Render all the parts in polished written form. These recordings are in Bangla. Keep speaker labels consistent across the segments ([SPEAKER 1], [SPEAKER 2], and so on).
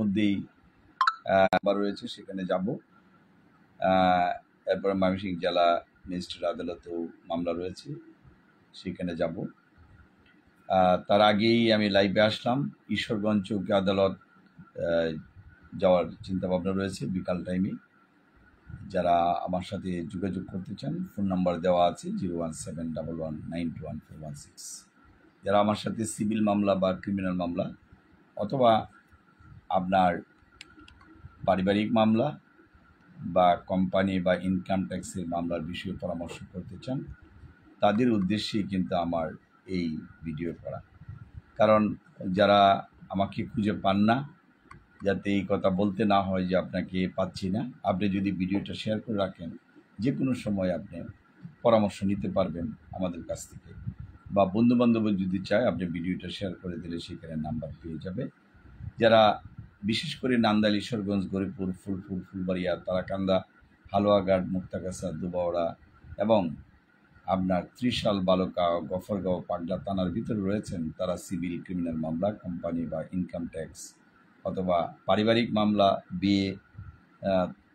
[SPEAKER 1] মধ্যেই রয়েছে, সেখানে যাব। এরপরে ময়মনসিংহ জেলা ম্যাজিস্ট্রেট আদালতেও মামলা রয়েছে, সেখানে যাব। তার আগেই আমি লাইভে আসলাম। ঈশ্বরগঞ্জ চৌকি আদালত যাওয়ার চিন্তাভাবনা রয়েছে বিকাল টাইমে। যারা আমার সাথে যোগাযোগ করতে চান, ফোন নাম্বার দেওয়া আছে 01711921416। যারা আমার সাথে সিভিল মামলা বা ক্রিমিনাল মামলা অথবা আপনার পারিবারিক মামলা বা কোম্পানি বা ইনকাম ট্যাক্সের মামলার বিষয়ে পরামর্শ করতে চান, তাদের উদ্দেশ্যেই কিন্তু আমার এই ভিডিও করা। কারণ যারা আমাকে খুঁজে পান না, যাতে এই কথা বলতে না হয় যে আপনাকে পাচ্ছি না, আপনি যদি ভিডিওটা শেয়ার করে রাখেন, যে কোনো সময় আপনি পরামর্শ নিতে পারবেন আমাদের কাছ থেকে। বা বন্ধুবান্ধব যদি চায়, আপনি ভিডিওটা শেয়ার করে দিলে সেখানে নাম্বার পেয়ে যাবে। যারা বিশেষ করে নান্দাইল, ঈশ্বরগঞ্জ, গরিপুর, ফুলপুর, ফুলবাড়িয়া, তারাকান্দা, হালুয়াঘাট, মুক্তাগাছা, দুবাওড়া এবং আপনার ত্রিশাল, বালুকা, গফরগাঁও, পাগলা থানার ভিতরে রয়েছেন, তারা সিভিল ক্রিমিনাল মামলা, কোম্পানি বা ইনকাম ট্যাক্স অথবা পারিবারিক মামলা, বিয়ে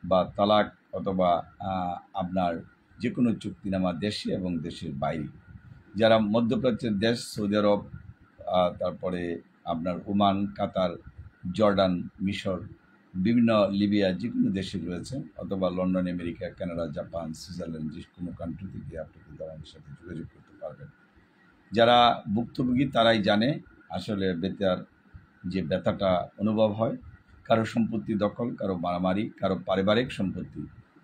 [SPEAKER 1] বা তালাক অথবা আপনার যে কোনো চুক্তিনামা দেশে এবং দেশের বাইরে, যারা মধ্যপ্রাচ্যের দেশ, সৌদি আরব, তারপরে আপনার ওমান, কাতার, জর্ডান, মিশর, বিভিন্ন লিবিয়া, যে কোনো দেশে রয়েছেন, অথবা London, America, Canada, Japan, Switzerland, যে কোনো কান্ট্রি থেকে আপনি কিন্তু আমাদের সাথে যোগাযোগ করতে পারবেন। যারা ভুক্তভোগী তারাই জানে আসলে বেতার যে ব্যথাটা অনুভব হয়। কারো সম্পত্তি দখল, কারো মারামারি, কারো পারিবারিক সম্পত্তি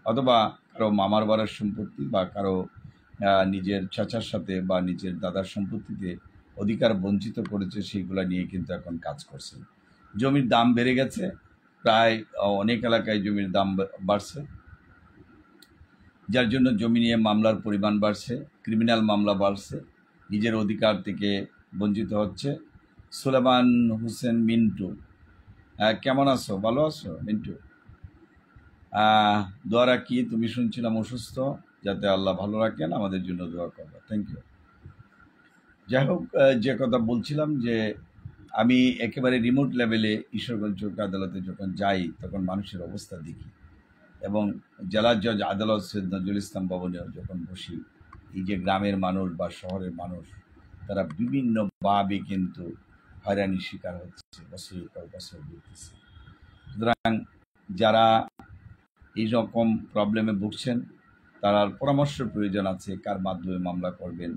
[SPEAKER 1] অথবা কারো মামার বাড়ির সম্পত্তি বা কারো নিজের চাচার সাথে বা নিজের দাদার সম্পত্তিতে অধিকার বঞ্চিত করেছে, সেইগুলো নিয়ে কিন্তু এখন কাজ করছে। জমির দাম বেড়ে গেছে, প্রায় অনেক এলাকায় জমির দাম বাড়ছে, যার জন্য জমি নিয়ে মামলার পরিমাণ বাড়ছে, ক্রিমিনাল মামলা বাড়ছে, নিজের অধিকার থেকে বঞ্চিত হচ্ছে। সুলেমান হোসেন মিন্টু, কেমন আছো? ভালো আছো মিন্টু? দোয়া রাখি, তুমি শুনছিলাম অসুস্থ, যাতে আল্লাহ ভালো রাখেন, আমাদের জন্য দোয়া করবো। Thank you. যাই হোক, যে কথা বলছিলাম যে আমি একেবারে রিমোট লেভেলে ঈশ্বরগঞ্জ চৌকি আদালতে যখন যাই, তখন মানুষের অবস্থা দেখি এবং জেলা জজ আদালত সৈয়দ নজরুল ইসলাম ভবনেও যখন বসি, এই যে গ্রামের মানুষ বা শহরের মানুষ, তারা বিভিন্নভাবে কিন্তু হয়রানির শিকার হচ্ছে, বছরের পর বছর ঘুরতেছে। সুতরাং যারা এই রকম প্রবলেমে ভুগছেন, তার পরামর্শের প্রয়োজন আছে। কার মাধ্যমে মামলা করবেন,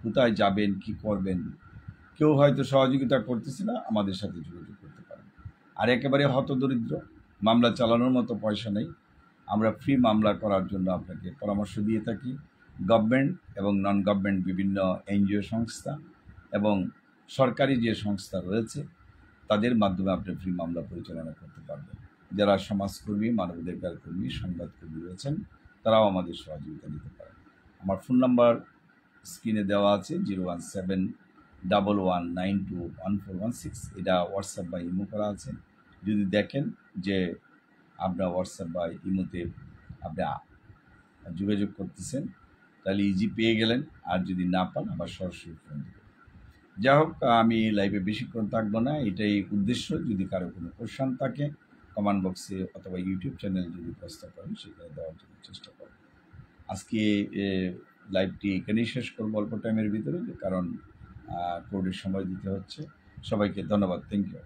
[SPEAKER 1] কোথায় যাবেন, কি করবেন। কেউ হয়তো সহযোগিতা করতেছে না, আমাদের সাথে যোগাযোগ করতে পারেন। আর একেবারে হতদরিদ্র, মামলা চালানোর মতো পয়সা নেই, আমরা ফ্রি মামলা করার জন্য আপনাকে পরামর্শ দিয়ে থাকি। গভর্নমেন্ট এবং নন গভর্নমেন্ট বিভিন্ন এনজিও সংস্থা এবং সরকারি যে সংস্থা রয়েছে, তাদের মাধ্যমে আপনি ফ্রি মামলা পরিচালনা করতে পারবেন। যারা সমাজকর্মী, মানবাধিকার কর্মী, সংবাদকর্মী রয়েছেন, তারাও আমাদের সহযোগিতা দিতে পারেন। আমার ফোন নাম্বার স্ক্রিনে দেওয়া আছে 01711921416। এটা হোয়াটসঅ্যাপ বা ইমো করা আছে। যদি দেখেন যে আপনার হোয়াটসঅ্যাপ বা ইমোতে আপনি যোগাযোগ করতেছেন, তাহলে ইজি পেয়ে গেলেন। আর যদি না পান, আবার সরাসরি ফোন দেবেন। যাই হোক, আমি লাইভে বেশিক্ষণ থাকবো না, এটাই উদ্দেশ্য। যদি কারো কোনো কোশ্চেন থাকে, কমেন্ট বক্সে অথবা ইউটিউব চ্যানেলে যদি প্রস্তাব করেন, সেখানে দেওয়ার জন্য চেষ্টা করব। আজকে লাইভটি এখানেই শেষ করবো অল্প টাইমের ভিতরে, কারণ কোর্টের সময় দিতে হচ্ছে। সবাইকে ধন্যবাদ। Thank you.